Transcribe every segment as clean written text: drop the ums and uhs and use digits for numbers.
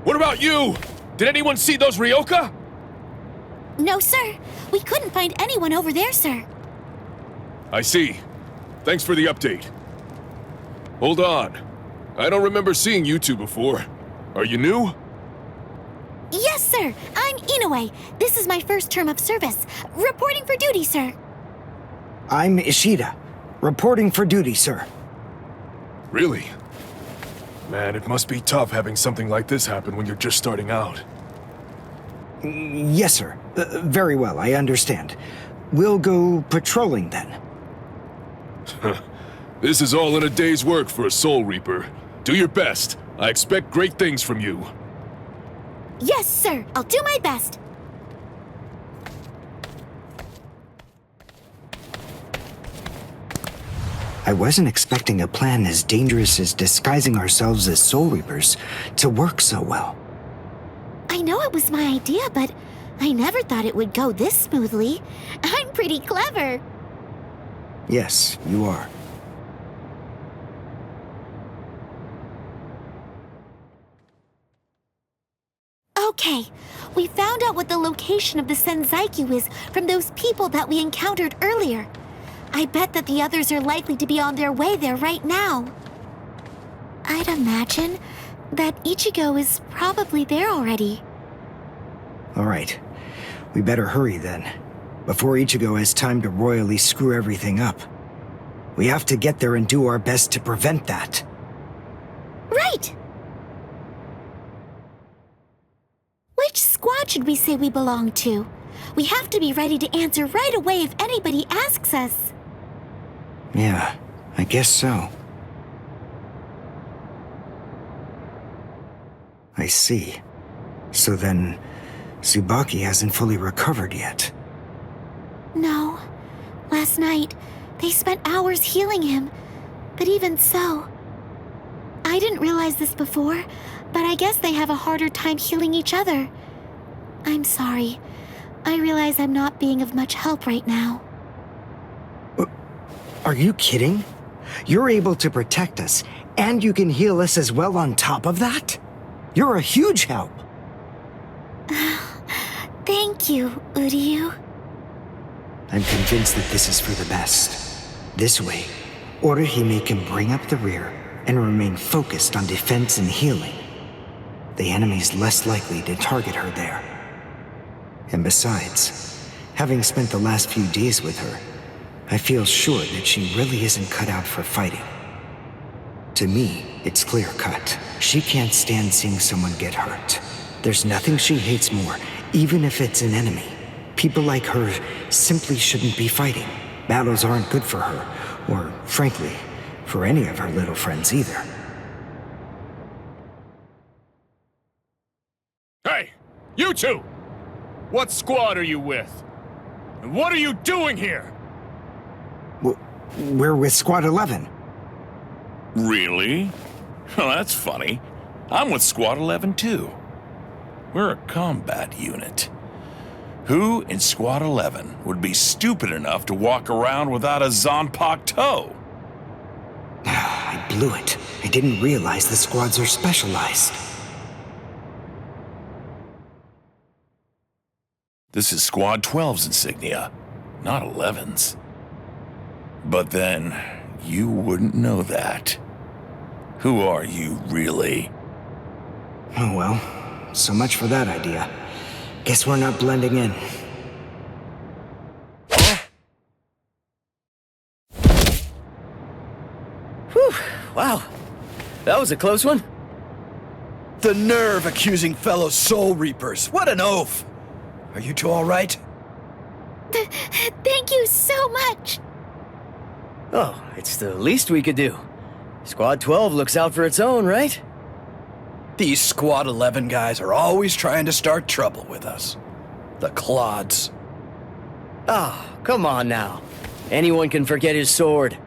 What about you? Did anyone see those Ryoka? No, sir. We couldn't find anyone over there, sir. I see. Thanks for the update. Hold on. I don't remember seeing you two before. Are you new? Yes, sir. I'm Inoue. This is my first term of service. Reporting for duty, sir. I'm Ishida. Reporting for duty, sir. Really? Man, it must be tough having something like this happen when you're just starting out. Yes, sir. Very well, I understand. We'll go patrolling then. This is all in a day's work for a Soul Reaper. Do your best. I expect great things from you. Yes, sir. I'll do my best. I wasn't expecting a plan as dangerous as disguising ourselves as Soul Reapers to work so well. I know it was my idea, but I never thought it would go this smoothly. I'm pretty clever. Yes, you are. Okay, we found out what the location of the Senzaikyu is from those people that we encountered earlier. I bet that the others are likely to be on their way there right now. I'd imagine that Ichigo is probably there already. All right. We better hurry then, before Ichigo has time to royally screw everything up. We have to get there and do our best to prevent that. Right! Which squad should we say we belong to? We have to be ready to answer right away if anybody asks us. Yeah, I guess so. I see. So then, Tsubaki hasn't fully recovered yet. No. Last night, they spent hours healing him. But even so... I didn't realize this before, but I guess they have a harder time healing each other. I'm sorry. I realize I'm not being of much help right now. Are you kidding? You're able to protect us, and you can heal us as well on top of that? You're a huge help. Thank you, Uryu. I'm convinced that this is for the best. This way, Orihime can bring up the rear and remain focused on defense and healing. The enemy's less likely to target her there. And besides, having spent the last few days with her, I feel sure that she really isn't cut out for fighting. To me, it's clear-cut. She can't stand seeing someone get hurt. There's nothing she hates more, even if it's an enemy. People like her simply shouldn't be fighting. Battles aren't good for her, or, frankly, for any of her little friends either. Hey, you two! What squad are you with? And what are you doing here? We're with Squad 11. Really? Well, that's funny. I'm with Squad 11 too. We're a combat unit. Who in Squad 11 would be stupid enough to walk around without a Zanpakuto toe? I blew it. I didn't realize the squads are specialized. This is Squad 12's insignia, not 11's. But then, you wouldn't know that. Who are you, really? Oh well, so much for that idea. Guess we're not blending in. Whew, wow. That was a close one. The nerve accusing fellow Soul Reapers. What an oaf! Are you two all right? Thank you so much. Oh, it's the least we could do. Squad 12 looks out for its own, right? These Squad 11 guys are always trying to start trouble with us. The clods. Ah, come on now. Anyone can forget his sword.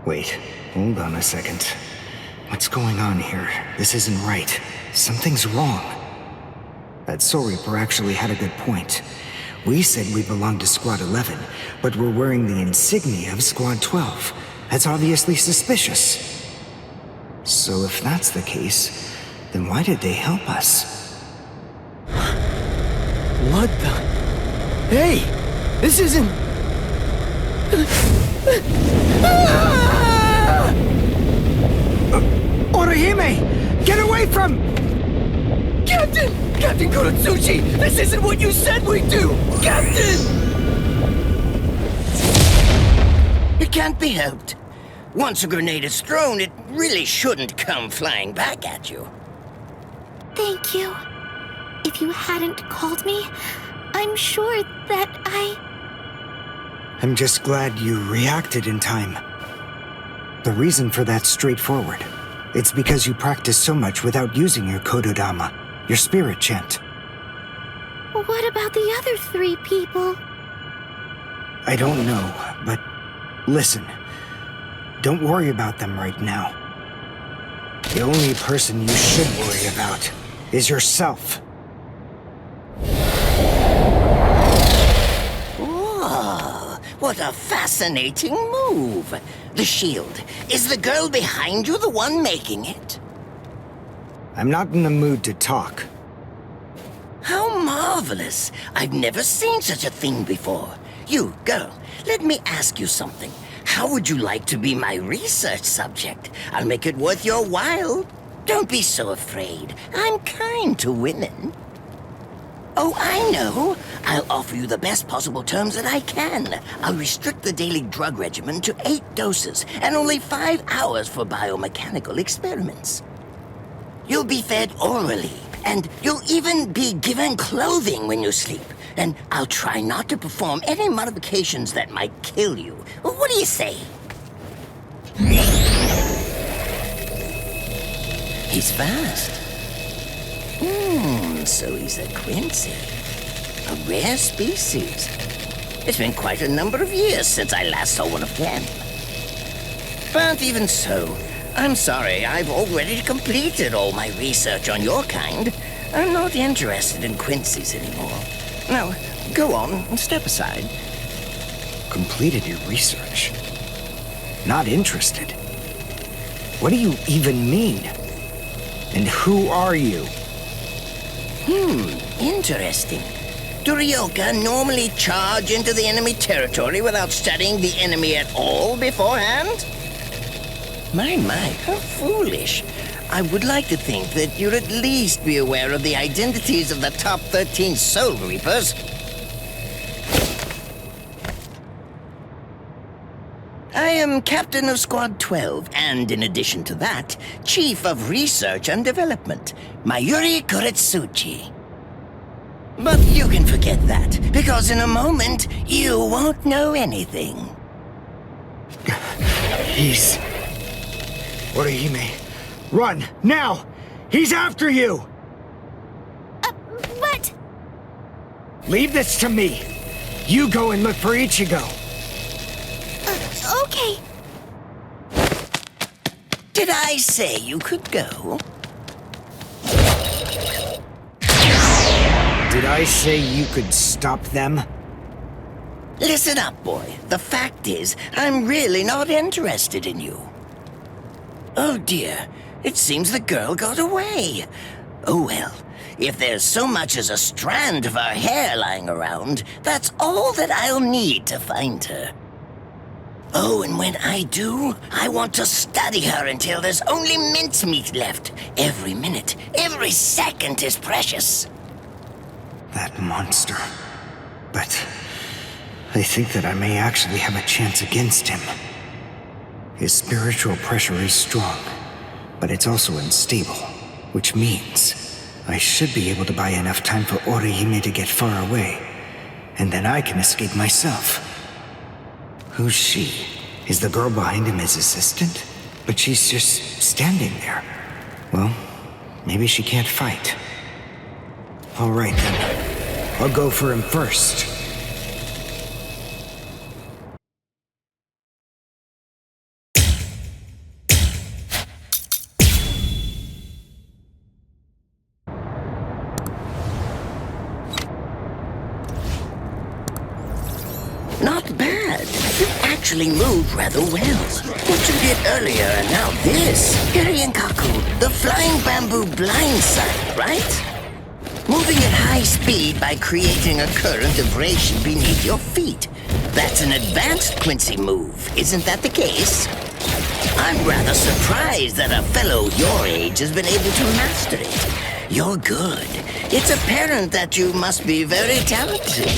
Wait, hold on a second. What's going on here? This isn't right. Something's wrong. That Soul Reaper actually had a good point. We said we belonged to Squad 11, but we're wearing the insignia of Squad 12. That's obviously suspicious. So if that's the case, then why did they help us? What the? Hey! This isn't... Orihime! Get away from... Captain! Captain Kurotsuchi! This isn't what you said we'd do! Captain! It can't be helped. Once a grenade is thrown, it really shouldn't come flying back at you. Thank you. If you hadn't called me, I'm sure that I'm just glad you reacted in time. The reason for that's straightforward. It's because you practiced so much without using your Kododama, your spirit chant. What about the other 3 people? I don't know, but listen. Don't worry about them right now. The only person you should worry about is yourself. Whoa, what a fascinating move. The shield. Is the girl behind you the one making it? I'm not in the mood to talk. How marvelous. I've never seen such a thing before. You, girl, let me ask you something. How would you like to be my research subject? I'll make it worth your while. Don't be so afraid. I'm kind to women. Oh, I know. I'll offer you the best possible terms that I can. I'll restrict the daily drug regimen to 8 doses and only 5 hours for biomechanical experiments. You'll be fed orally, and you'll even be given clothing when you sleep. And I'll try not to perform any modifications that might kill you. What do you say? He's fast. So he's a Quincy. A rare species. It's been quite a number of years since I last saw one of them. But even so, I'm sorry, I've already completed all my research on your kind. I'm not interested in Quincy's anymore. Now, go on and step aside. Completed your research? Not interested? What do you even mean? And who are you? Interesting. Do Ryoka normally charge into the enemy territory without studying the enemy at all beforehand? My, how foolish. I would like to think that you'd at least be aware of the identities of the top 13 Soul Reapers. I am Captain of Squad 12, and in addition to that, Chief of Research and Development, Mayuri Kurotsuchi. But you can forget that, because in a moment, you won't know anything. He's... Orihime, run, now! He's after you! But... Leave this to me. You go and look for Ichigo. Okay. Did I say you could go? Did I say you could stop them? Listen up, boy. The fact is, I'm really not interested in you. Oh dear, it seems the girl got away. Oh well, if there's so much as a strand of her hair lying around, that's all that I'll need to find her. Oh, and when I do, I want to study her until there's only mincemeat left. Every minute, every second is precious. That monster. But I think that I may actually have a chance against him. His spiritual pressure is strong, but it's also unstable, which means I should be able to buy enough time for Orihime to get far away, and then I can escape myself. Who's she? Is the girl behind him his assistant? But she's just standing there. Well, maybe she can't fight. All right then. I'll go for him first. Not bad. You actually moved rather well. What you did earlier and now this. Arrancar, the flying bamboo blindside, right? Moving at high speed by creating a current of vibration beneath your feet. That's an advanced Quincy move, isn't that the case? I'm rather surprised that a fellow your age has been able to master it. You're good. It's apparent that you must be very talented.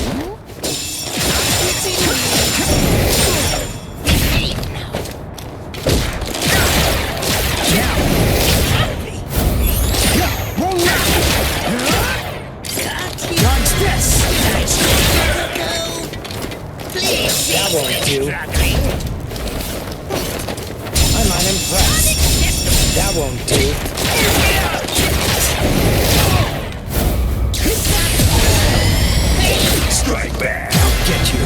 That won't do. I'm unimpressed. That won't do. Strike back! I'll get you.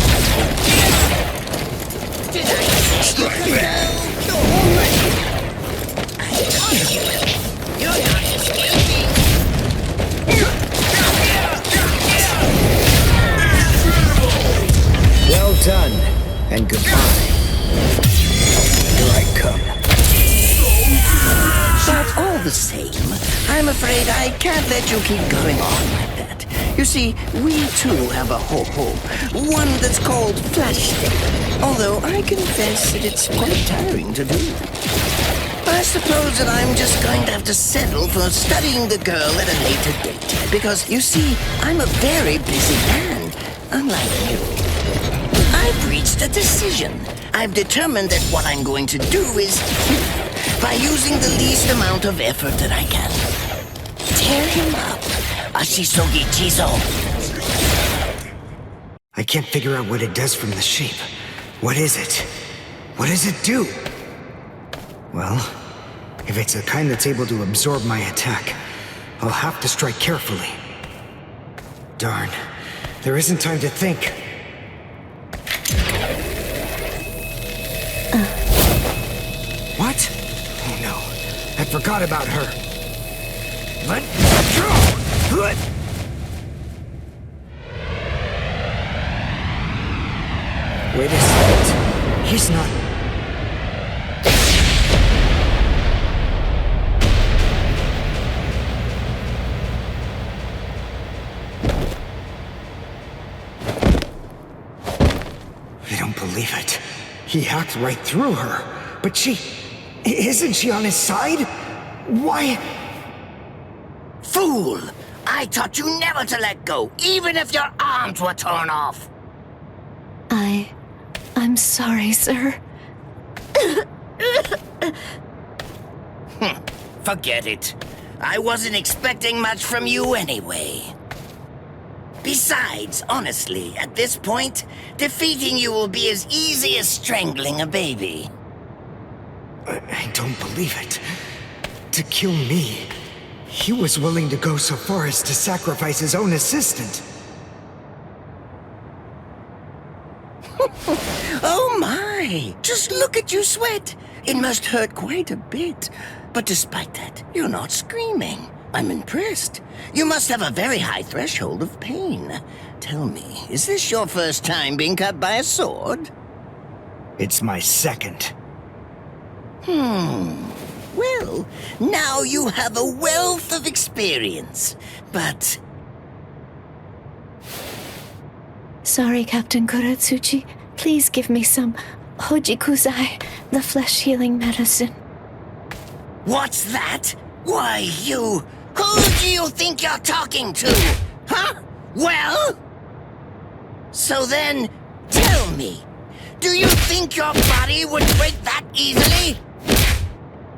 Strike back! You're not escaping. Well done, and goodbye. Here I come. But all the same, I'm afraid I can't let you keep going on like that. You see, we too have a ho-ho, one that's called Flash Day. Although I confess that it's quite tiring to do. I suppose that I'm just going to have to settle for studying the girl at a later date. Because, you see, I'm a very busy man, unlike you. I've reached a decision. I've determined that what I'm going to do is, by using the least amount of effort that I can, tear him up. Ashisogi Chizo. I can't figure out what it does from the shape. What is it? What does it do? Well, if it's the kind that's able to absorb my attack, I'll have to strike carefully. Darn, there isn't time to think. What? Oh no, I forgot about her. Let go! Wait a second. He's not... I don't believe it. He hacked right through her. But isn't she on his side? Why? Fool! I taught you never to let go, even if your arms were torn off. I'm sorry, sir. Forget it. I wasn't expecting much from you anyway. Besides, honestly, at this point, defeating you will be as easy as strangling a baby. I don't believe it. To kill me, he was willing to go so far as to sacrifice his own assistant. Oh my! Just look at you sweat! It must hurt quite a bit. But despite that, you're not screaming. I'm impressed. You must have a very high threshold of pain. Tell me, is this your first time being cut by a sword? It's my second. Well, now you have a wealth of experience. But Sorry, Captain Kuratsuchi. Please give me some Hojikuzai, the flesh-healing medicine. what's that? Why, you... Who do you think you're talking to? Huh? Well? So then, tell me, do you think your body would break that easily?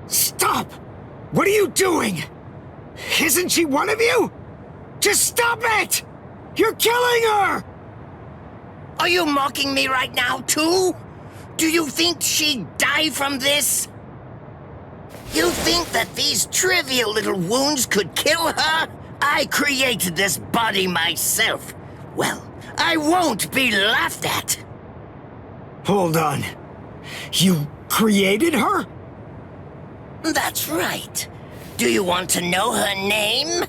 Stop! What are you doing? Isn't she one of you? Just stop it! You're killing her! Are you mocking me right now, too? Do you think she'd die from this? You think that these trivial little wounds could kill her? I created this body myself. Well, I won't be laughed at. Hold on. You created her? That's right. Do you want to know her name?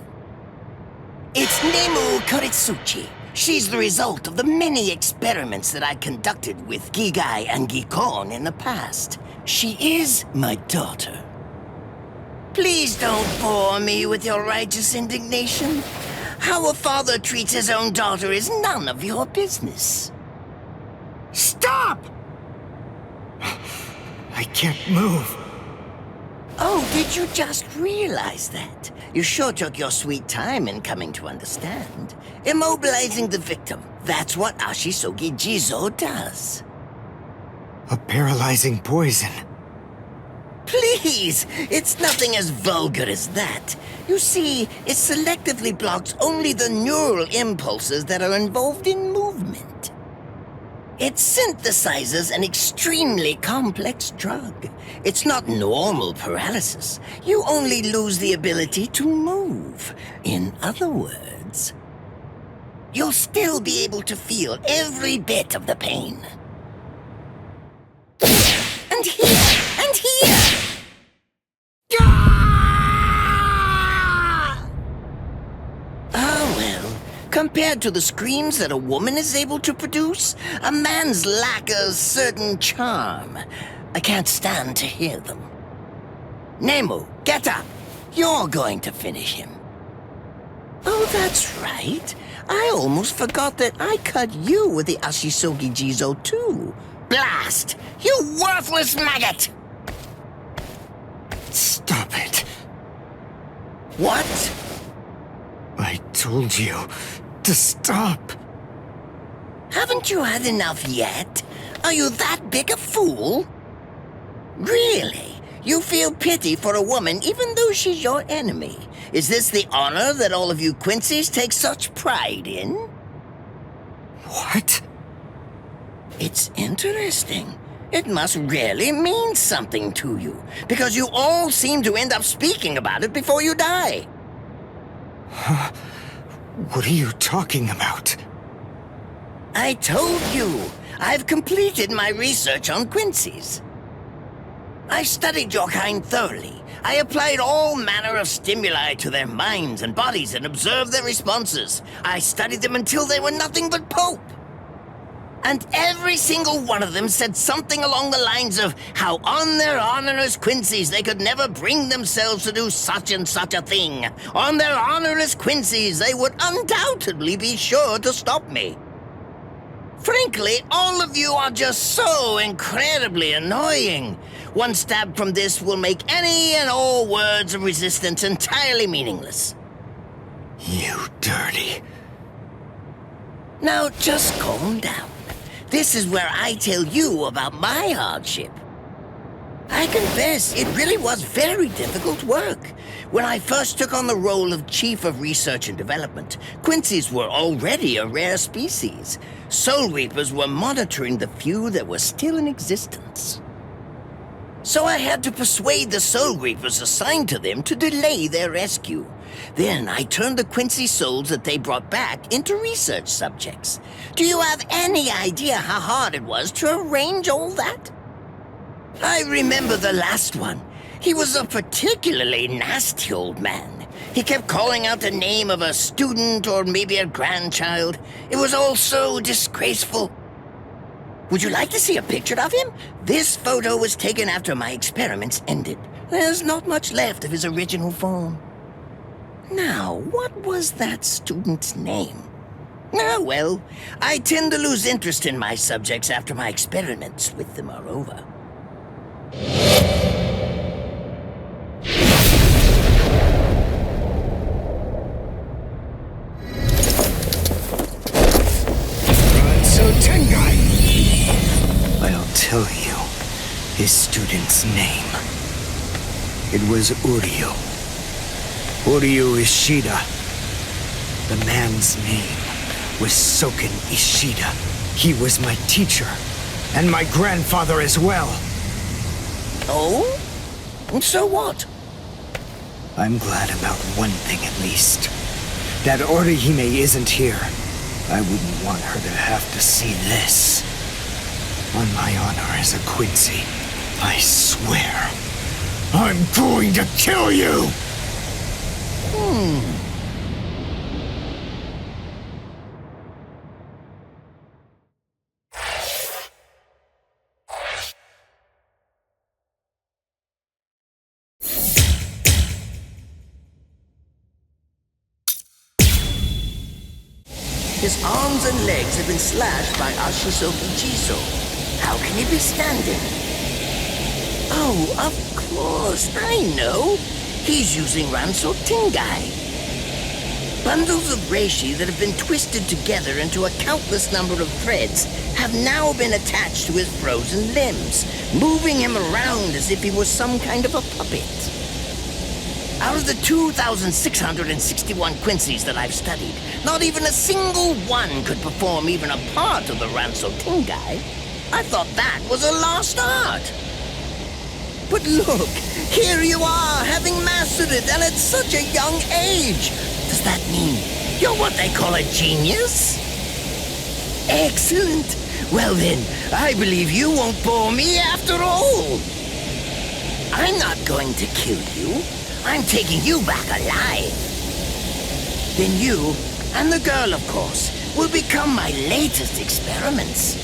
It's Nemu Kuritsuchi, She's the result of the many experiments that I conducted with Gigai and Gikon in the past. She is my daughter. Please don't bore me with your righteous indignation. How a father treats his own daughter is none of your business. Stop! I can't move. Oh, did you just realize that? You sure took your sweet time in coming to understand. Immobilizing the victim. That's what Ashisogi Jizo does. A paralyzing poison. Please! It's nothing as vulgar as that. You see, it selectively blocks only the neural impulses that are involved in movement. It synthesizes an extremely complex drug. It's not normal paralysis. You only lose the ability to move. In other words, you'll still be able to feel every bit of the pain. And here! And here! Ah, well, compared to the screams that a woman is able to produce, a man's lack a certain charm. I can't stand to hear them. Nemu, get up! You're going to finish him. Oh, that's right. I almost forgot that I cut you with the Ashisogi Jizo too. Blast! You worthless maggot! Stop it. What? I told you to stop. Haven't you had enough yet? Are you that big a fool? Really? You feel pity for a woman even though she's your enemy? Is this the honor that all of you Quincy's take such pride in? What? It's interesting. It must really mean something to you, because you all seem to end up speaking about it before you die. What are you talking about? I told you, I've completed my research on Quincy's. I studied your kind thoroughly. I applied all manner of stimuli to their minds and bodies and observed their responses. I studied them until they were nothing but pulp. And every single one of them said something along the lines of how on their honor as Quincy's they could never bring themselves to do such and such a thing. On their honor as Quincy's they would undoubtedly be sure to stop me. Frankly, all of you are just so incredibly annoying. One stab from this will make any and all words of resistance entirely meaningless. You dirty. Now just calm down. This is where I tell you about my hardship. I confess, it really was very difficult work. When I first took on the role of Chief of Research and Development, Quincy's were already a rare species. Soul Reapers were monitoring the few that were still in existence. So I had to persuade the Soul Reapers assigned to them to delay their rescue. Then I turned the Quincy souls that they brought back into research subjects. Do you have any idea how hard it was to arrange all that? I remember the last one. He was a particularly nasty old man. He kept calling out the name of a student or maybe a grandchild. It was all so disgraceful. Would you like to see a picture of him? This photo was taken after my experiments ended. There's not much left of his original form. Now, what was that student's name? Ah, well, I tend to lose interest in my subjects after my experiments with them are over. So Tengai! I'll tell you his student's name. It was Uryu. Uryu Ishida. The man's name was Soken Ishida. He was my teacher, and my grandfather as well. Oh? And so what? I'm glad about one thing at least. That Orihime isn't here. I wouldn't want her to have to see this. On my honor as a Quincy, I swear, I'm going to kill you! His arms and legs have been slashed by Ashisoki Jiso. How can he be standing? Oh, of course, I know. He's using Ranso Tingai. Bundles of reishi that have been twisted together into a countless number of threads have now been attached to his frozen limbs, moving him around as if he was some kind of a puppet. Out of the 2,661 Quincy's that I've studied, not even a single one could perform even a part of the Ranso Tingai. I thought that was a lost art. But look, here you are, having mastered it, and at such a young age. Does that mean you're what they call a genius? Excellent. Well then, I believe you won't bore me after all. I'm not going to kill you. I'm taking you back alive. Then you, and the girl, of course, will become my latest experiments.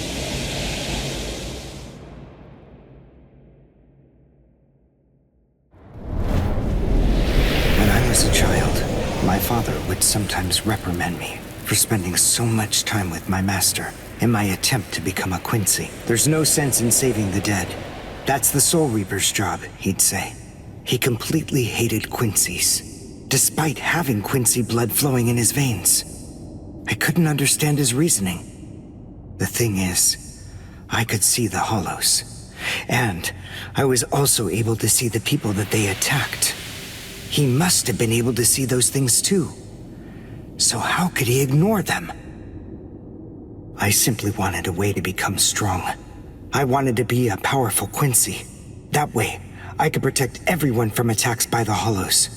When I was a child, my father would sometimes reprimand me for spending so much time with my master in my attempt to become a Quincy. There's no sense in saving the dead. That's the Soul Reaper's job, he'd say. He completely hated Quincy's, despite having Quincy blood flowing in his veins. I couldn't understand his reasoning. The thing is, I could see the hollows, and I was also able to see the people that they attacked. He must have been able to see those things too. So how could he ignore them? I simply wanted a way to become strong. I wanted to be a powerful Quincy. That way, I could protect everyone from attacks by the hollows.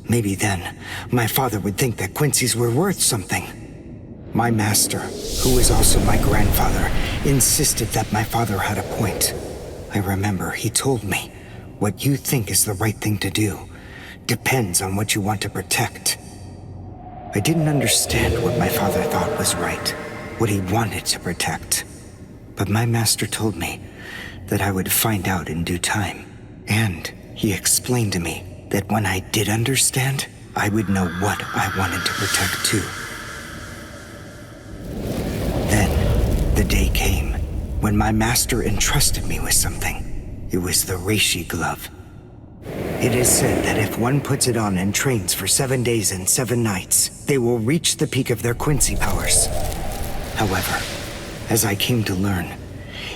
Maybe then, my father would think that Quincy's were worth something. My master, who was also my grandfather, insisted that my father had a point. I remember he told me, what you think is the right thing to do depends on what you want to protect. I didn't understand what my father thought was right, what he wanted to protect. But my master told me that I would find out in due time. And he explained to me that when I did understand, I would know what I wanted to protect too. Then, the day came when my master entrusted me with something. It was the reishi glove. It is said that if one puts it on and trains for 7 days and 7 nights, they will reach the peak of their Quincy powers. However, as I came to learn,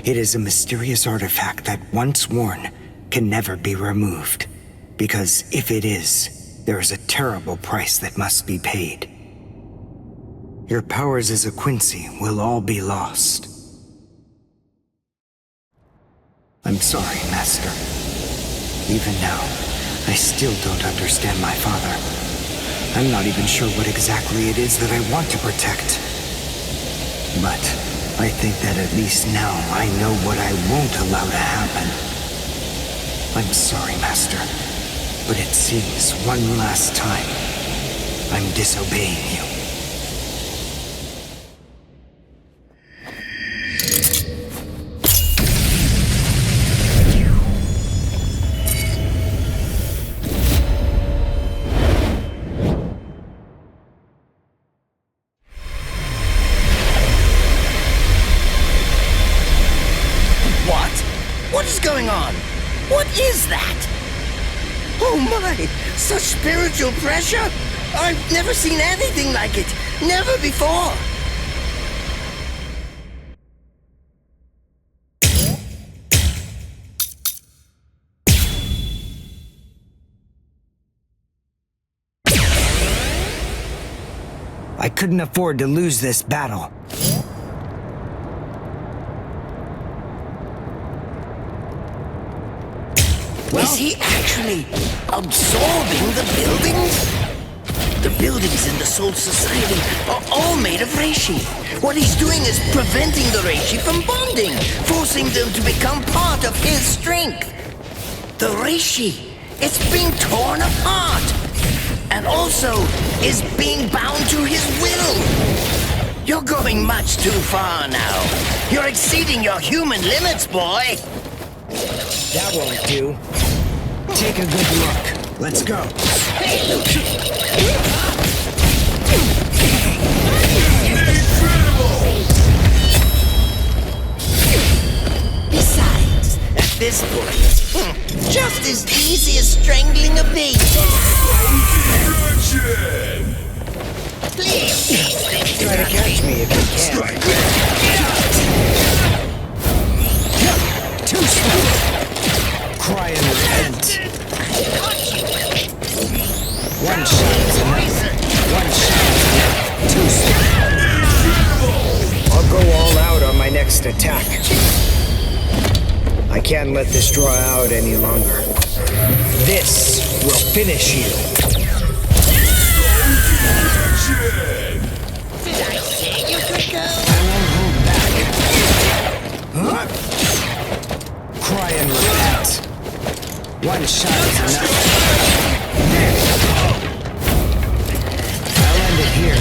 it is a mysterious artifact that once worn can never be removed. Because if it is, there is a terrible price that must be paid. Your powers as a Quincy will all be lost. I'm sorry, Master. Even now, I still don't understand my father. I'm not even sure what exactly it is that I want to protect. But I think that at least now I know what I won't allow to happen. I'm sorry, Master, but it seems one last time I'm disobeying you. What is going on? What is that? Oh my! Such spiritual pressure! I've never seen anything like it! Never before! I couldn't afford to lose this battle. Is he actually absorbing the buildings? The buildings in the Soul Society are all made of reishi. What he's doing is preventing the reishi from bonding, forcing them to become part of his strength. The reishi, it's being torn apart, and also is being bound to his will. You're going much too far now. You're exceeding your human limits, boy. That won't do. Take a good look. Let's go. Hey! this point. Just as easy as strangling a baby. Please. Try to catch me if you can. Too slow. Cry and repent. One shot is enough. One shot is enough. Too slow. I'll go all out on my next attack. I can't let this draw out any longer. This will finish you. Did I say you could go? I won't hold back. Huh? Cry and repent. One shot is enough. I'll end it here.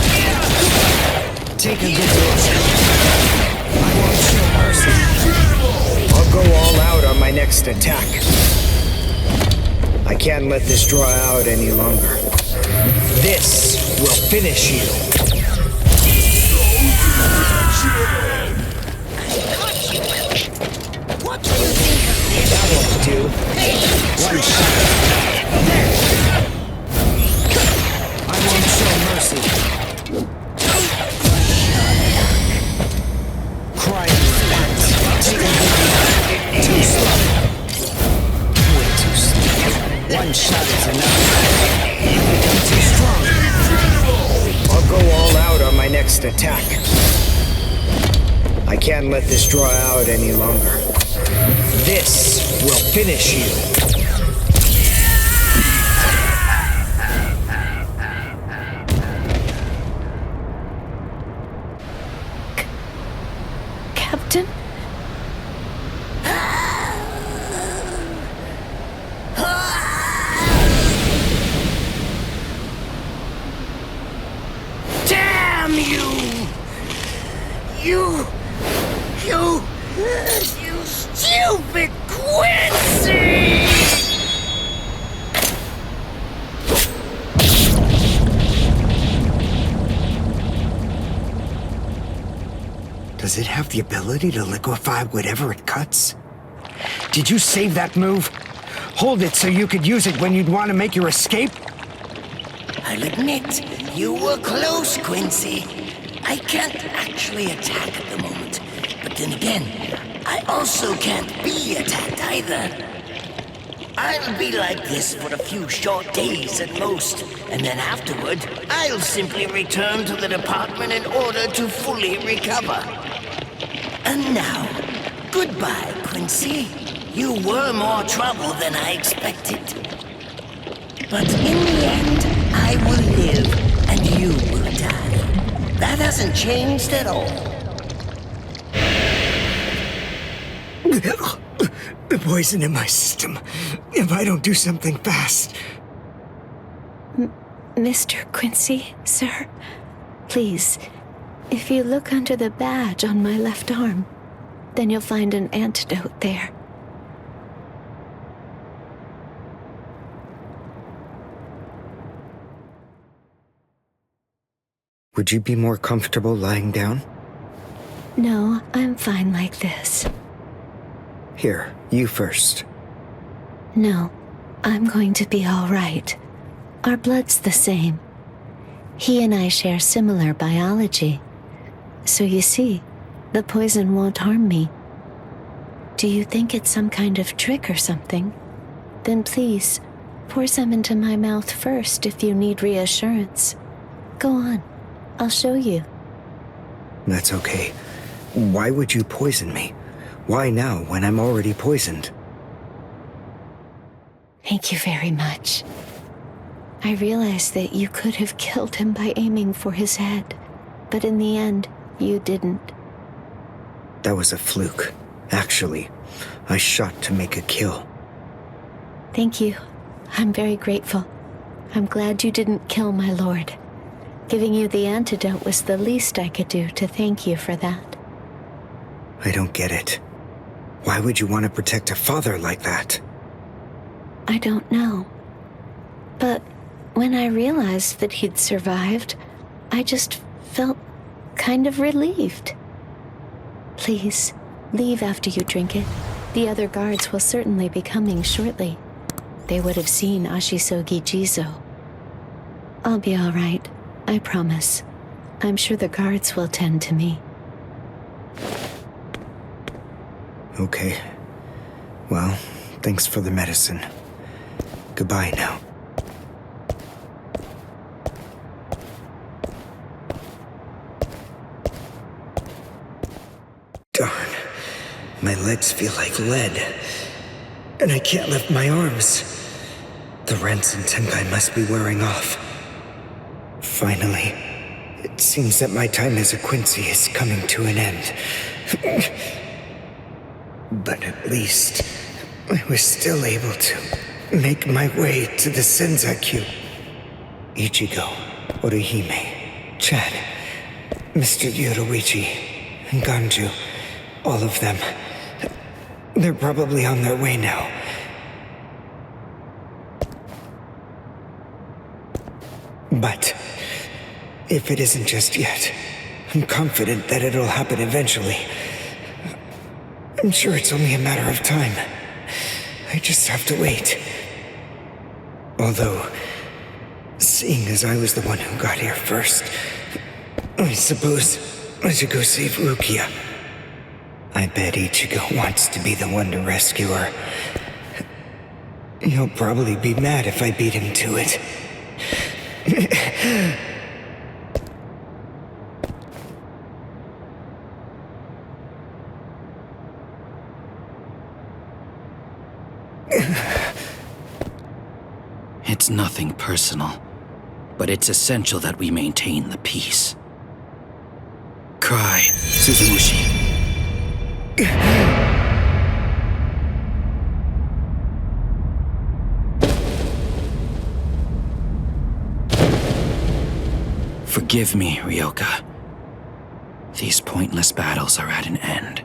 Take a good look. I won't show mercy. I'll go all out on my next attack. I can't let this draw out any longer. This will finish you. What do you think of this? That won't do. One shot. I won't show mercy. Cry and repent. Take a good look. Too slow. Way too slow. One shot is enough. I've become too strong. I'll go all out on my next attack. I can't let this draw out any longer. This will finish you. Captain? Damn you! You stupid Quincy! Does it have the ability to liquefy whatever it cuts? Did you save that move? Hold it so you could use it when you'd want to make your escape? I'll admit, you were close, Quincy. I can't actually attack at the moment. But then again, I also can't be attacked either. I'll be like this for a few short days at most, and then afterward, I'll simply return to the department in order to fully recover. And now, goodbye, Quincy. You were more trouble than I expected. But in the end, I will live, and you will die. That hasn't changed at all. The poison in my system. If I don't do something fast. Mr. Quincy, sir, please, if you look under the badge on my left arm, then you'll find an antidote there. Would you be more comfortable lying down? No, I'm fine like this. Here, you first. No, I'm going to be all right. Our blood's the same. He and I share similar biology. So you see, the poison won't harm me. Do you think it's some kind of trick or something? Then please, pour some into my mouth first if you need reassurance. Go on, I'll show you. That's okay. Why would you poison me? Why now, when I'm already poisoned? Thank you very much. I realized that you could have killed him by aiming for his head, but in the end, you didn't. That was a fluke. Actually, I shot to make a kill. Thank you. I'm very grateful. I'm glad you didn't kill my lord. Giving you the antidote was the least I could do to thank you for that. I don't get it. Why would you want to protect a father like that? I don't know. But when I realized that he'd survived, I just felt kind of relieved. Please, leave after you drink it. The other guards will certainly be coming shortly. They would have seen Ashisogi Jizo. I'll be all right, I promise. I'm sure the guards will tend to me. Okay. Well, thanks for the medicine. Goodbye now. Darn. My legs feel like lead. And I can't lift my arms. The rents in Tenkai must be wearing off. Finally, it seems that my time as a Quincy is coming to an end. But at least, I was still able to make my way to the Senzakyu. Ichigo, Orihime, Chad, Mr. Yoruichi, and Ganju, all of them. They're probably on their way now. But if it isn't just yet, I'm confident that it'll happen eventually. I'm sure it's only a matter of time. I just have to wait. Although, seeing as I was the one who got here first, I suppose I should go save Rukia. I bet Ichigo wants to be the one to rescue her. He'll probably be mad if I beat him to it. It's nothing personal, but it's essential that we maintain the peace. Cry, Suzumushi. Forgive me, Ryoka. These pointless battles are at an end.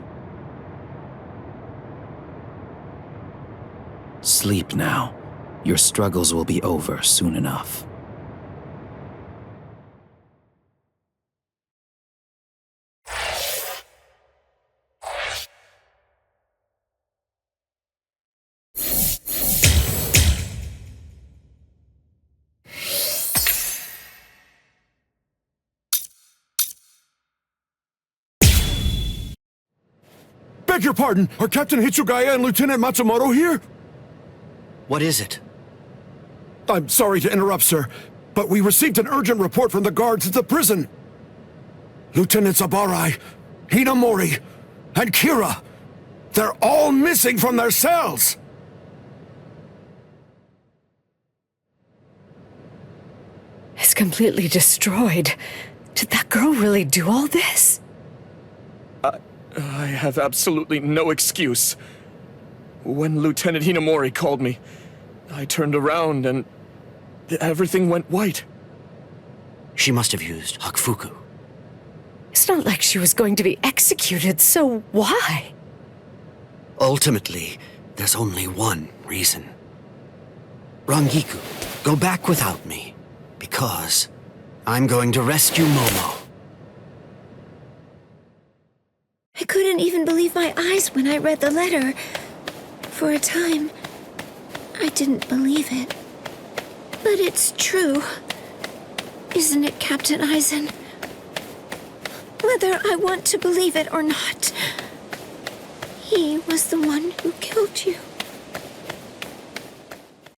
Sleep now. Your struggles will be over soon enough. Beg your pardon, are Captain Hitsugaya and Lieutenant Matsumoto here? What is it? I'm sorry to interrupt, sir, but we received an urgent report from the guards at the prison. Lieutenant Sabarai, Hinamori, and Kira, they're all missing from their cells! It's completely destroyed. Did that girl really do all this? I have absolutely no excuse. When Lieutenant Hinamori called me, I turned around and everything went white. She must have used Hakufuku. It's not like she was going to be executed, so why? Ultimately, there's only one reason. Rangiku, go back without me, because I'm going to rescue Momo. I couldn't even believe my eyes when I read the letter. For a time, I didn't believe it. But it's true. Isn't it, Captain Eisen? Whether I want to believe it or not, he was the one who killed you.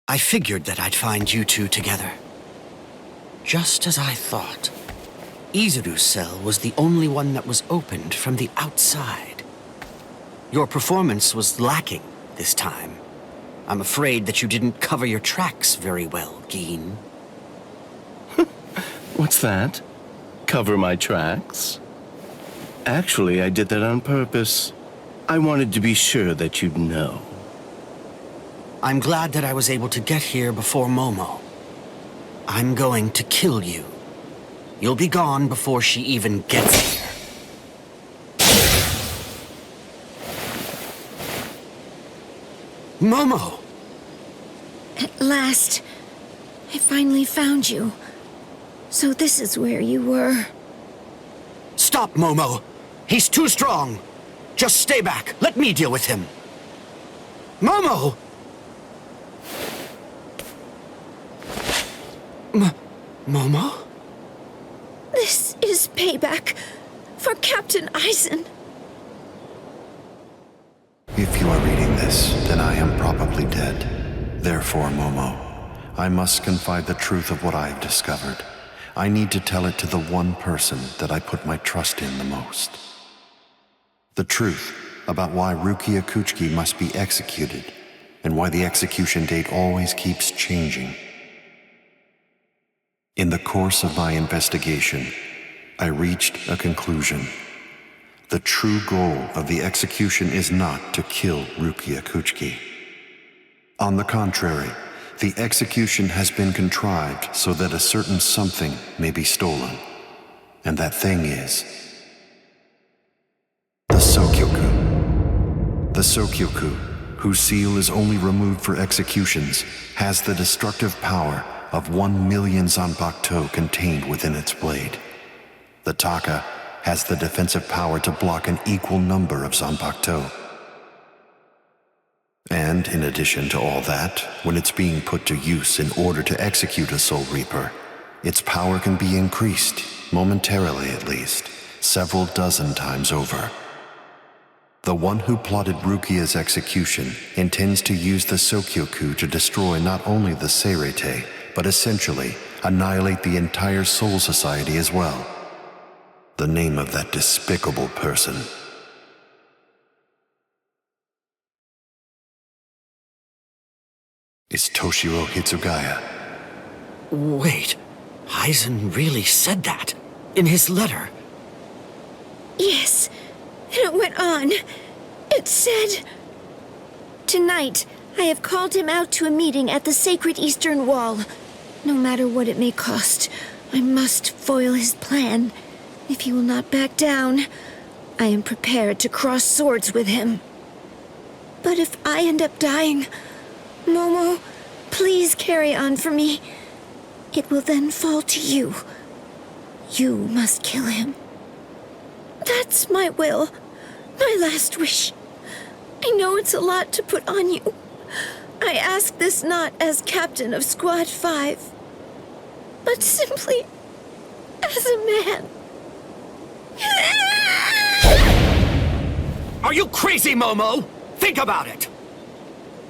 I figured that I'd find you two together. Just as I thought. Izuru's cell was the only one that was opened from the outside. Your performance was lacking this time. I'm afraid that you didn't cover your tracks very well, Gin. What's that? Cover my tracks? Actually, I did that on purpose. I wanted to be sure that you'd know. I'm glad that I was able to get here before Momo. I'm going to kill you. You'll be gone before she even gets here. Momo! At last, I finally found you. So this is where you were. Stop, Momo! He's too strong! Just stay back. Let me deal with him. Momo! Momo? This is payback for Captain Eisen. If you are reading this, then I am probably dead. Therefore, Momo, I must confide the truth of what I have discovered. I need to tell it to the one person that I put my trust in the most. The truth about why Rukia Kuchiki must be executed, and why the execution date always keeps changing. In the course of my investigation, I reached a conclusion. The true goal of the execution is not to kill Rukia Kuchiki. On the contrary, the execution has been contrived so that a certain something may be stolen. And that thing is the Sokyoku. The Sokyoku, whose seal is only removed for executions, has the destructive power of 1 million Zanpakuto contained within its blade. The Taka has the defensive power to block an equal number of Zanpakuto. And in addition to all that, when it's being put to use in order to execute a Soul Reaper, its power can be increased, momentarily at least, several dozen times over. The one who plotted Rukia's execution intends to use the Sokyoku to destroy not only the Seirete, but essentially annihilate the entire Soul Society as well. The name of that despicable person is Toshiro Hitsugaya. Wait, Eisen really said that in his letter? Yes, and it went on. It said, "Tonight, I have called him out to a meeting at the sacred Eastern Wall. No matter what it may cost, I must foil his plan. If he will not back down, I am prepared to cross swords with him. But if I end up dying, Momo, please carry on for me. It will then fall to you. You must kill him. That's my will, my last wish. I know it's a lot to put on you. I ask this not as captain of Squad 5, but simply as a man." Are you crazy, Momo? Think about it.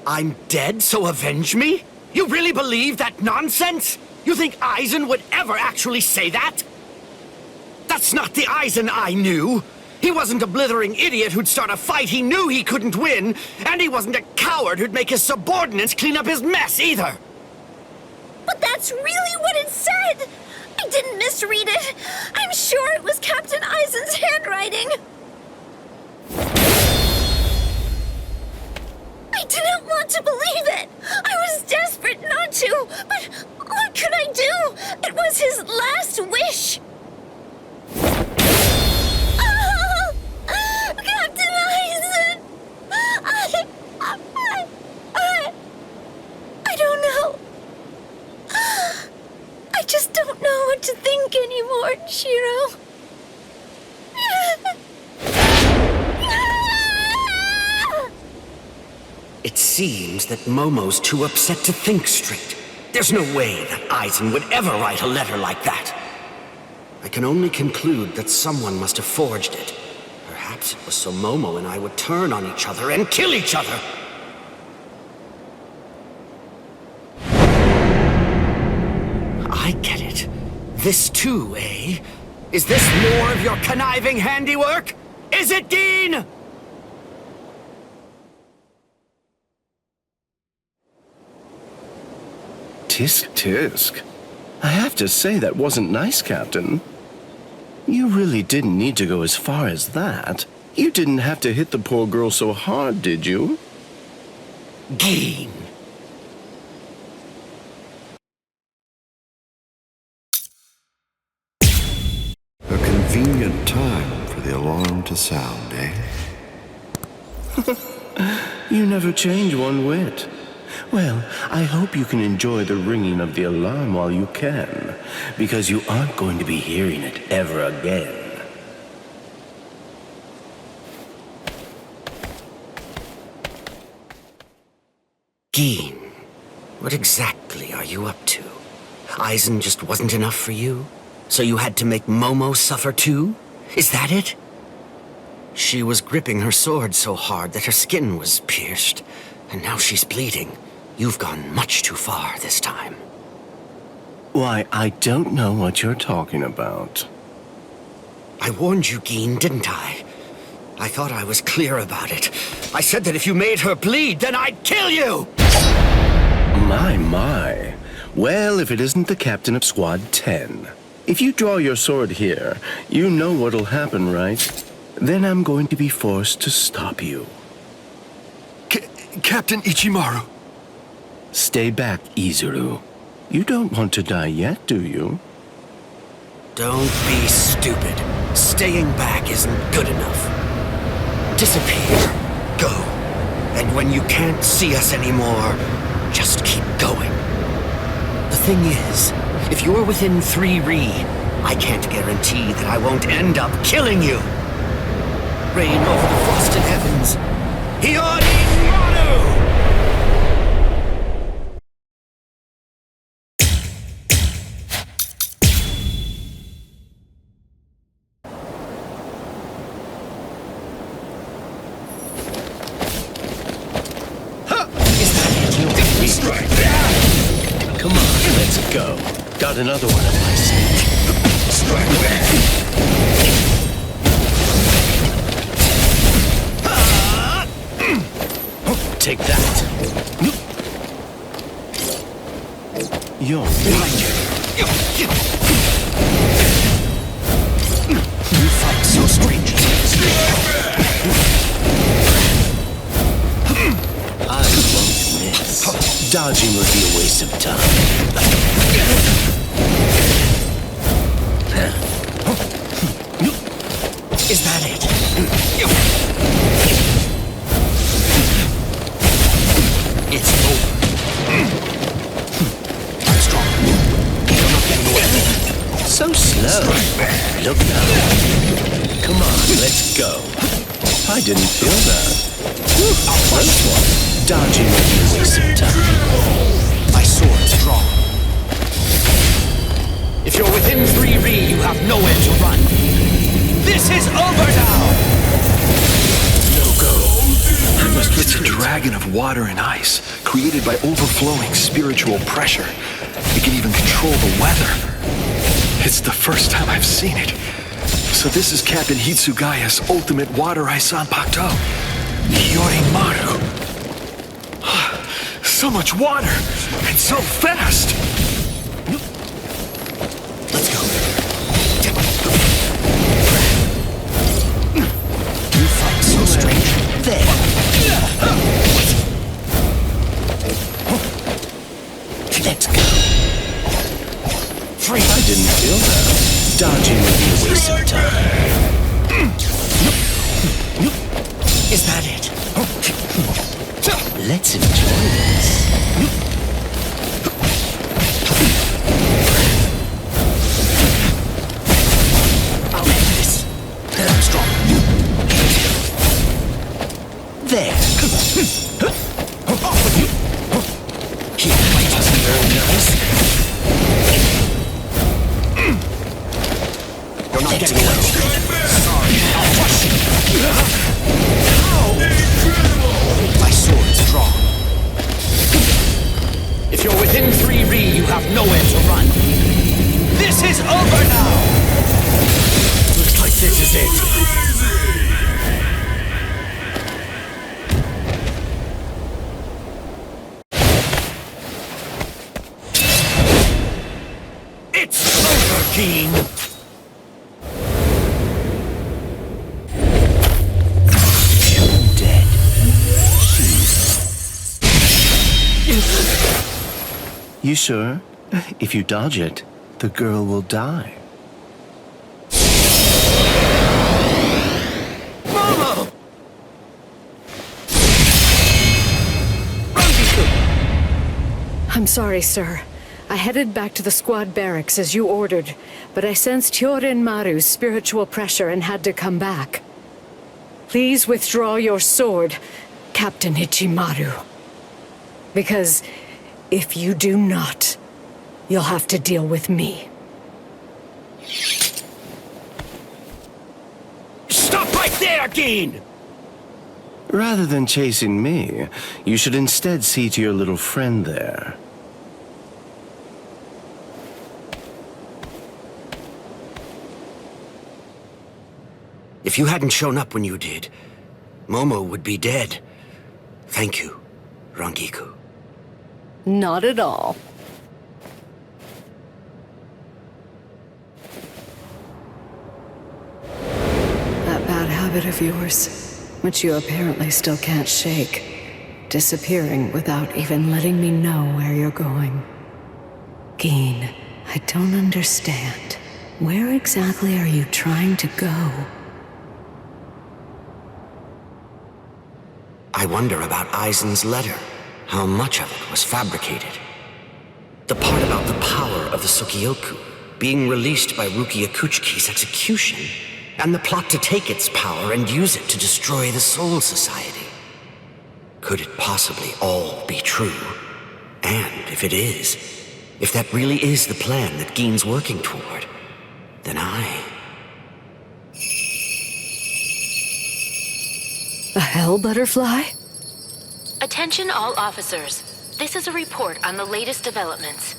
I'm dead, so avenge me? You really believe that nonsense? You think Eisen would ever actually say that? That's not the Eisen I knew. He wasn't a blithering idiot who'd start a fight he knew he couldn't win, and he wasn't a coward who'd make his subordinates clean up his mess either. But that's really what it said! I didn't misread it. I'm sure it was Captain Eisen's handwriting. I didn't want to believe it. I was desperate not to, but what could I do? It was his last wish. Oh, Captain Eisen! I don't know. I just don't know what to think anymore, Shiro. It seems that Momo's too upset to think straight. There's no way that Eisen would ever write a letter like that. I can only conclude that someone must have forged it. Perhaps it was so Momo and I would turn on each other and kill each other. I get it. This too, eh? Is this more of your conniving handiwork? Is it, Dean? Tisk tisk. I have to say that wasn't nice, Captain. You really didn't need to go as far as that. You didn't have to hit the poor girl so hard, did you? Dean. A convenient time for the alarm to sound, eh? You never change one whit. Well, I hope you can enjoy the ringing of the alarm while you can, because you aren't going to be hearing it ever again. Geen, what exactly are you up to? Aizen just wasn't enough for you? So you had to make Momo suffer too? Is that it? She was gripping her sword so hard that her skin was pierced, and now she's bleeding. You've gone much too far this time. Why, I don't know what you're talking about. I warned you, Geen, didn't I? I thought I was clear about it. I said that if you made her bleed, then I'd kill you! My. Well, if it isn't the captain of Squad 10. If you draw your sword here, you know what'll happen, right? Then I'm going to be forced to stop you. Captain Ichimaru. Stay back, Izuru. You don't want to die yet, do you? Don't be stupid. Staying back isn't good enough. Disappear. Go. And when you can't see us anymore, just keep going. The thing is, if you're within 3 Ri, I can't guarantee that I won't end up killing you. Reign over the frosted heavens. Hiyori Maru! Come on, let's go. Got another one on my sleeve. Strike back. Take that. You're behind you. You fight so strangely. I won't miss. Dodging would be a waste of time. Is that it? It's over. I'm strong. You're not getting away. So slow. Look now. Come on, let's go. I didn't feel that. Close one. Dodging would be a waste of time. My sword's drawn. If you're within 3 Ri, you have nowhere to run. This is over now! No go. It's a dragon of water and ice, created by overflowing spiritual pressure. It can even control the weather. It's the first time I've seen it. So this is Captain Hitsugaya's ultimate water ice Sanpakuto. Hiyori Maru. So much water, and so fast! Let's go. You fight so strange. There. Let's go. Free. I didn't feel that. Dodging would be a waste of time. Is that it? Let's enjoy this. I'll end this. I'm strong. There. Here, fight us. Very nice. You're not getting away. Sorry, I'll crush you. My sword's drawn. If you're within 3 Ri, you have nowhere to run. This is over now! Looks like this is it. It's over, Geen! Dead. You sure? If you dodge it, the girl will die. Momo! I'm sorry, sir. I headed back to the squad barracks as you ordered, but I sensed Hyorin Maru's spiritual pressure and had to come back. Please withdraw your sword, Captain Ichimaru. Because if you do not, you'll have to deal with me. Stop right there, Gin! Rather than chasing me, you should instead see to your little friend there. If you hadn't shown up when you did, Momo would be dead. Thank you, Rangiku. Not at all. That bad habit of yours, which you apparently still can't shake, disappearing without even letting me know where you're going. Gin, I don't understand. Where exactly are you trying to go? I wonder about Aizen's letter. How much of it was fabricated? The part about the power of the Sukioku being released by Rukia Kuchiki's execution, and the plot to take its power and use it to destroy the Soul Society. Could it possibly all be true? And if it is, if that really is the plan that Gin's working toward, then A hell butterfly? Attention all officers. This is a report on the latest developments.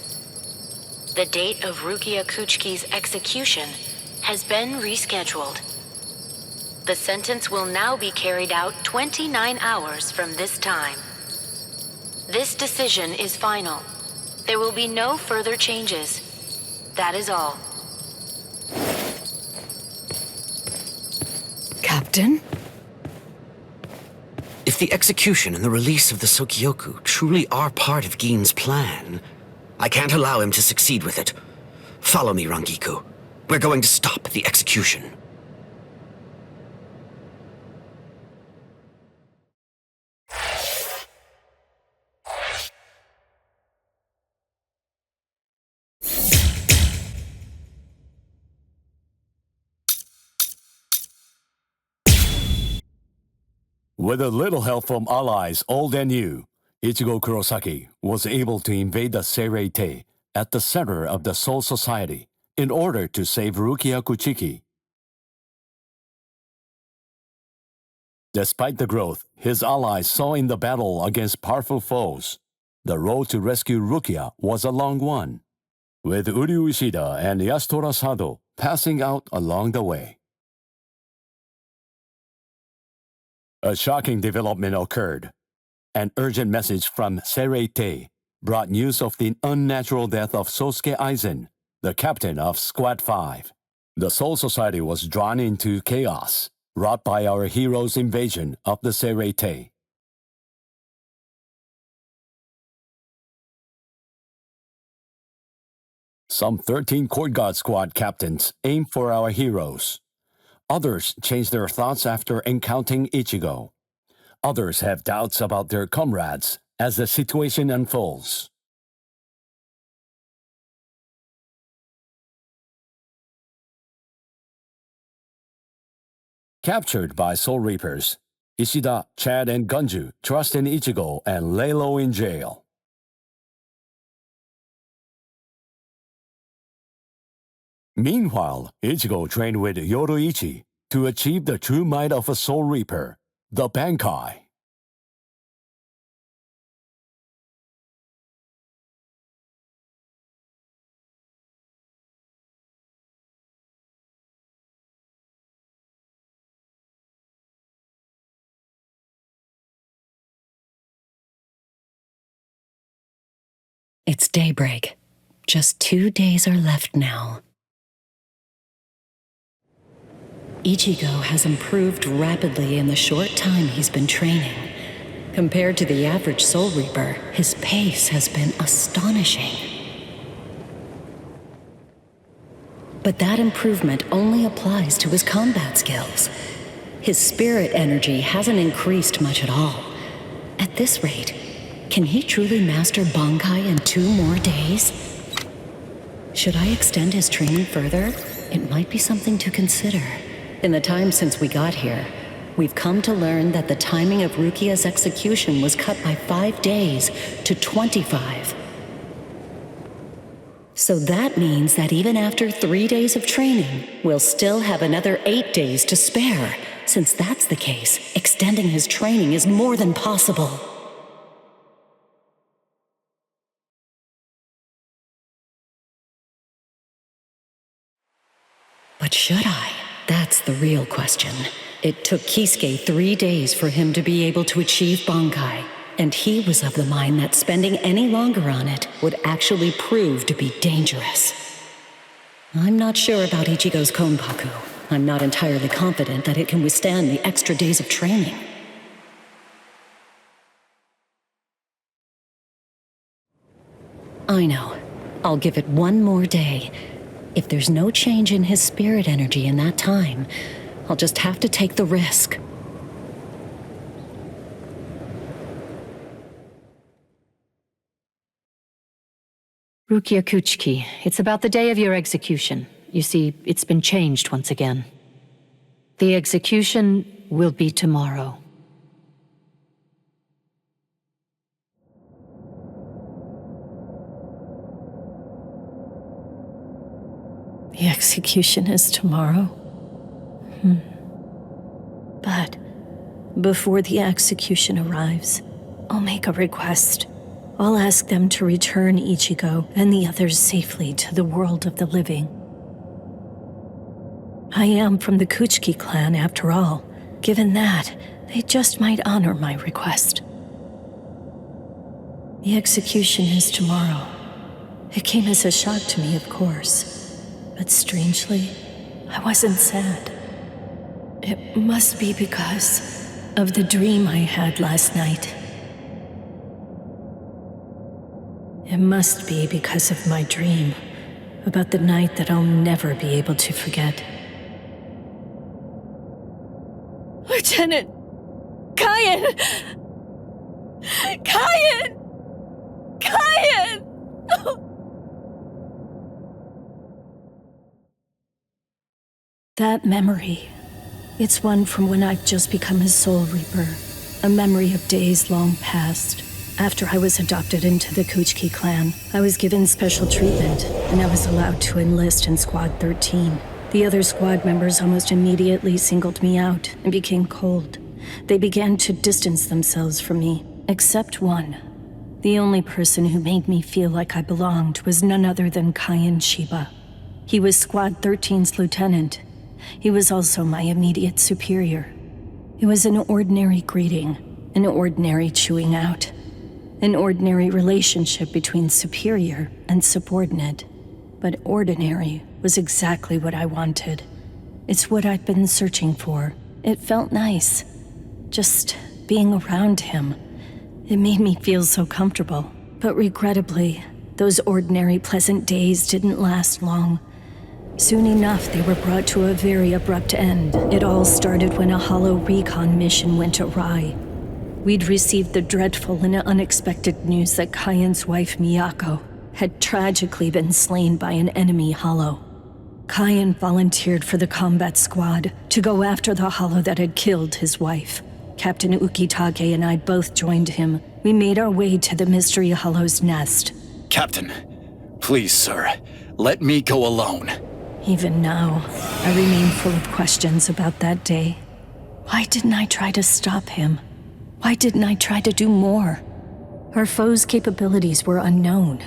The date of Rukia Kuchiki's execution has been rescheduled. The sentence will now be carried out 29 hours from this time. This decision is final. There will be no further changes. That is all. Captain? if the execution and the release of the Sukioku truly are part of Gin's plan, I can't allow him to succeed with it. Follow me, Rangiku. We're going to stop the execution. With a little help from allies old and new, Ichigo Kurosaki was able to invade the Seirei-Tei at the center of the Soul Society in order to save Rukia Kuchiki. Despite the growth his allies saw in the battle against powerful foes, the road to rescue Rukia was a long one, with Uryu Ishida and Yasutora Sado passing out along the way. A shocking development occurred. An urgent message from Seirei-Tei brought news of the unnatural death of Sosuke Aizen, the captain of Squad 5. The Soul Society was drawn into chaos, wrought by our hero's invasion of the Seirei-Tei. Some 13 Court Guard Squad captains aimed for our heroes. Others changed their thoughts after encountering Ichigo. Others have doubts about their comrades as the situation unfolds. Captured by Soul Reapers, Ishida, Chad, and Gunju trust in Ichigo and lay low in jail. Meanwhile, Ichigo trained with Yoruichi to achieve the true might of a Soul Reaper, the Bankai. It's daybreak. Just 2 days are left now. Ichigo has improved rapidly in the short time he's been training. Compared to the average Soul Reaper, his pace has been astonishing. But that improvement only applies to his combat skills. His spirit energy hasn't increased much at all. At this rate, can he truly master Bankai in 2 more days? Should I extend his training further? It might be something to consider. In the time since we got here, we've come to learn that the timing of Rukia's execution was cut by 5 days to 25. So that means that even after 3 days of training, we'll still have another 8 days to spare. Since that's the case, extending his training is more than possible. But should I? That's the real question. It took Kisuke 3 days for him to be able to achieve Bankai, and he was of the mind that spending any longer on it would actually prove to be dangerous. I'm not sure about Ichigo's Konpaku. I'm not entirely confident that it can withstand the extra days of training. I know. I'll give it 1 more day. If there's no change in his spirit energy in that time, I'll just have to take the risk. Rukia Kuchiki, it's about the day of your execution. You see, it's been changed once again. The execution will be tomorrow. The execution is tomorrow? But before the execution arrives, I'll make a request. I'll ask them to return Ichigo and the others safely to the world of the living. I am from the Kuchiki clan, after all. Given that, they just might honor my request. The execution is tomorrow. It came as a shock to me, of course. But strangely, I wasn't sad. It must be because of the dream I had last night. It must be because of my dream about the night that I'll never be able to forget. Lieutenant! Kyan! Kyan! Kyan! That memory, it's one from when I've just become his Soul Reaper. A memory of days long past. After I was adopted into the Kuchiki clan, I was given special treatment, and I was allowed to enlist in Squad 13. The other squad members almost immediately singled me out and became cold. They began to distance themselves from me, except one. The only person who made me feel like I belonged was none other than Kyan Shiba. He was Squad 13's lieutenant. He was also my immediate superior. It was an ordinary greeting, an ordinary chewing out, an ordinary relationship between superior and subordinate. But ordinary was exactly what I wanted. It's what I'd been searching for. It felt nice. Just being around him. It made me feel so comfortable. But regrettably, those ordinary pleasant days didn't last long. Soon enough, they were brought to a very abrupt end. It all started when a hollow recon mission went awry. We'd received the dreadful and unexpected news that Kyan's wife, Miyako, had tragically been slain by an enemy hollow. Kyan volunteered for the combat squad to go after the hollow that had killed his wife. Captain Ukitake and I both joined him. We made our way to the mystery hollow's nest. Captain, please, sir, let me go alone. Even now, I remain full of questions about that day. Why didn't I try to stop him? Why didn't I try to do more? Our foe's capabilities were unknown,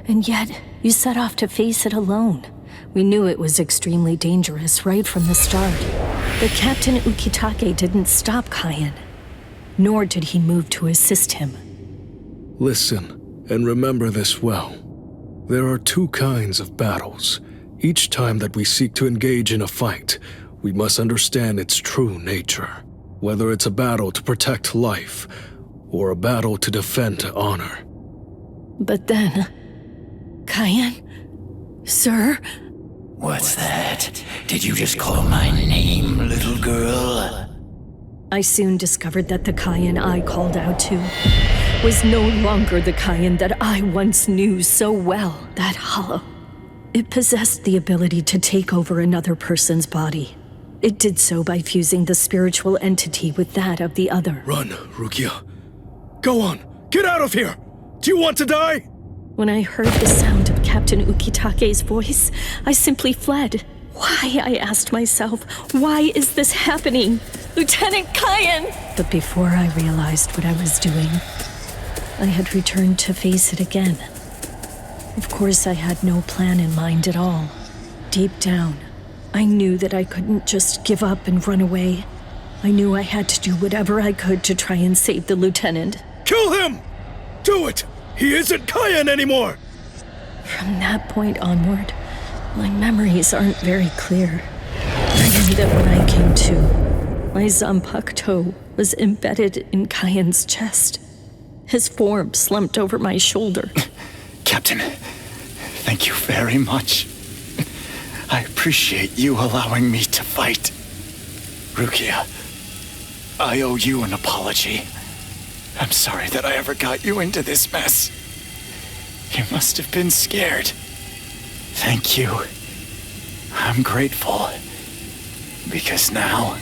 and yet you set off to face it alone. We knew it was extremely dangerous right from the start. But Captain Ukitake didn't stop Kyan, nor did he move to assist him. Listen, and remember this well. There are 2 kinds of battles. Each time that we seek to engage in a fight, we must understand its true nature. Whether it's a battle to protect life, or a battle to defend honor. But then... Kyan? Sir? What's that? Did you just call my name, little girl? I soon discovered that the Kyan I called out to was no longer the Kyan that I once knew so well, that hollow. It possessed the ability to take over another person's body. It did so by fusing the spiritual entity with that of the other. Run, Rukia. Go on, get out of here! Do you want to die? When I heard the sound of Captain Ukitake's voice, I simply fled. Why, I asked myself, why is this happening? Lieutenant Kyan! But before I realized what I was doing, I had returned to face it again. Of course, I had no plan in mind at all. Deep down, I knew that I couldn't just give up and run away. I knew I had to do whatever I could to try and save the lieutenant. Kill him! Do it! He isn't Kyan anymore! From that point onward, my memories aren't very clear. I knew that when I came to, my Zanpak toe was embedded in Kyan's chest. His form slumped over my shoulder. Captain, thank you very much. I appreciate you allowing me to fight. Rukia, I owe you an apology. I'm sorry that I ever got you into this mess. You must have been scared. Thank you. I'm grateful. Because now,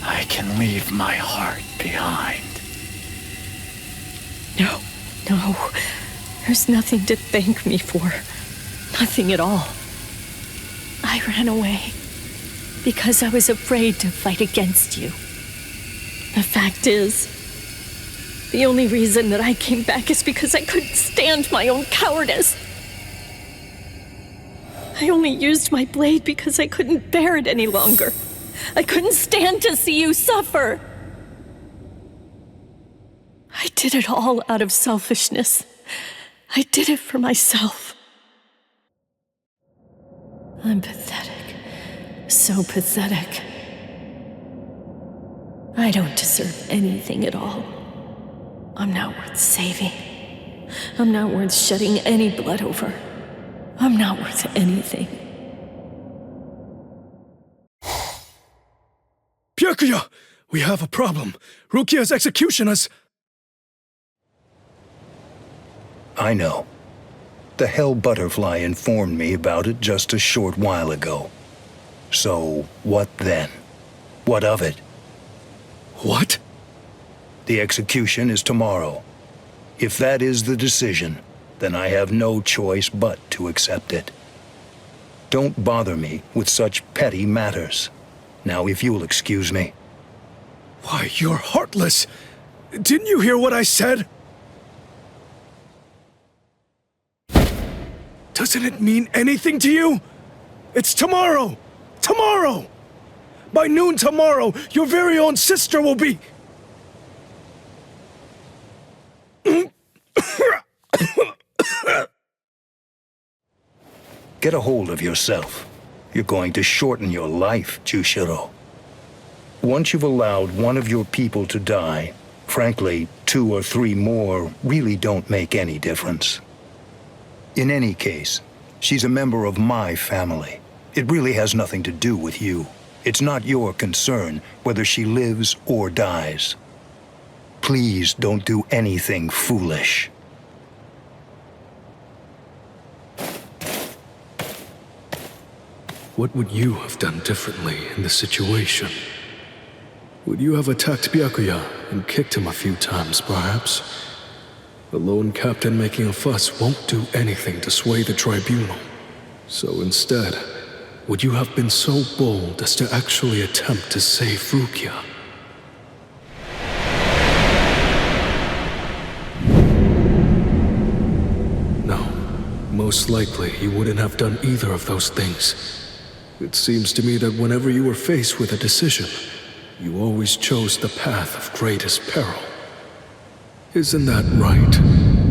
I can leave my heart behind. No. There's nothing to thank me for. Nothing at all. I ran away because I was afraid to fight against you. The fact is, the only reason that I came back is because I couldn't stand my own cowardice. I only used my blade because I couldn't bear it any longer. I couldn't stand to see you suffer. I did it all out of selfishness. I did it for myself. I'm pathetic. So pathetic. I don't deserve anything at all. I'm not worth saving. I'm not worth shedding any blood over. I'm not worth anything. Byakuya! We have a problem. Rukia's execution has... I know. The Hell Butterfly informed me about it just a short while ago. So, what then? What of it? What? The execution is tomorrow. If that is the decision, then I have no choice but to accept it. Don't bother me with such petty matters. Now, if you'll excuse me. Why, you're heartless! Didn't you hear what I said? Doesn't it mean anything to you? It's tomorrow! Tomorrow! By noon tomorrow, your very own sister will be... Get a hold of yourself. You're going to shorten your life, Jushiro. Once you've allowed one of your people to die, frankly, 2 or 3 more really don't make any difference. In any case, she's a member of my family. It really has nothing to do with you. It's not your concern whether she lives or dies. Please don't do anything foolish. What would you have done differently in this situation? Would you have attacked Byakuya and kicked him a few times, perhaps? The lone captain making a fuss won't do anything to sway the tribunal. So instead, would you have been so bold as to actually attempt to save Rukia? No, most likely you wouldn't have done either of those things. It seems to me that whenever you were faced with a decision, you always chose the path of greatest peril. Isn't that right,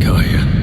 Kyan?